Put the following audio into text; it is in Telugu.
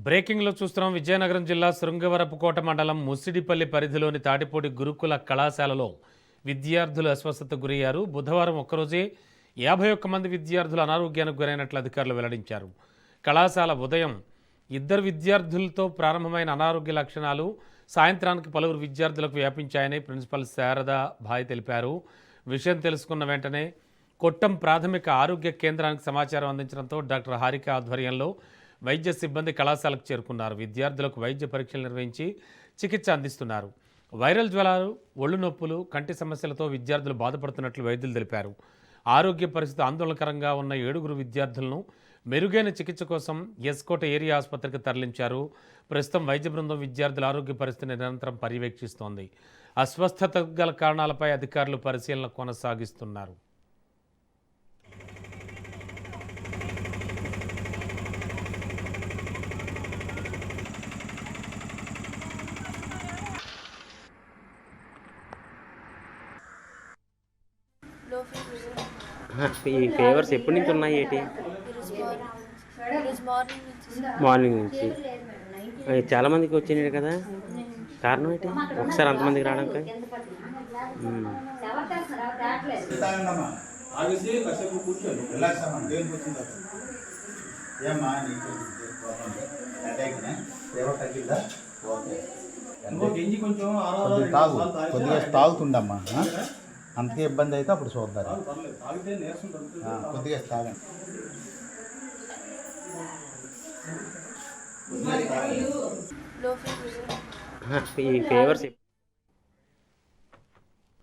బ్రేకింగ్లో చూస్తున్నాం. విజయనగరం జిల్లా శృంగవరపుకోట మండలం ముసిడిపల్లి పరిధిలోని తాటిపూడి గురుకుల కళాశాలలో విద్యార్థులు అస్వస్థతకు గురయ్యారు. బుధవారం ఒక్కరోజే 51 మంది విద్యార్థులు అనారోగ్యానికి గురైనట్లు అధికారులు వెల్లడించారు. కళాశాల ఉదయం 2 విద్యార్థులతో ప్రారంభమైన అనారోగ్య లక్షణాలు సాయంత్రానికి పలువురు విద్యార్థులకు వ్యాపించాయని ప్రిన్సిపల్ శారదా భాయ్ తెలిపారు. విషయం తెలుసుకున్న వెంటనే కొట్టం ప్రాథమిక ఆరోగ్య కేంద్రానికి సమాచారం అందించడంతో డాక్టర్ హారిక ఆధ్వర్యంలో వైద్య సిబ్బంది కళాశాలకు చేరుకున్నారు. విద్యార్థులకు వైద్య పరీక్షలు నిర్వహించి చికిత్స అందిస్తున్నారు. వైరల్ జ్వరాలు, ఒళ్ళు నొప్పులు, కంటి సమస్యలతో విద్యార్థులు బాధపడుతున్నట్లు వైద్యులు తెలిపారు. ఆరోగ్య పరిస్థితి ఆందోళనకరంగా ఉన్న 7 విద్యార్థులను మెరుగైన చికిత్స కోసం ఎస్కోట ఏరియా ఆసుపత్రికి తరలించారు. ప్రస్తుతం వైద్య బృందం విద్యార్థుల ఆరోగ్య పరిస్థితిని నిరంతరం పర్యవేక్షిస్తోంది. అస్వస్థత గల కారణాలపై అధికారులు పరిశీలన కొనసాగిస్తున్నారు. ఈ ఫీవర్స్ ఎప్పటి నుంచి ఉన్నాయి? ఏంటి మార్నింగ్ నుంచి చాలామందికి వచ్చినాయి కదా, కారణం ఏంటి? ఒకసారి అంతమందికి రావడానికి కొద్దిగా తాగుతుండమ్మా, అంతకే ఇబ్బంది అయితే అప్పుడు చూద్దాం. కొద్దిగా తాగండి. ఈ ఫీవర్స్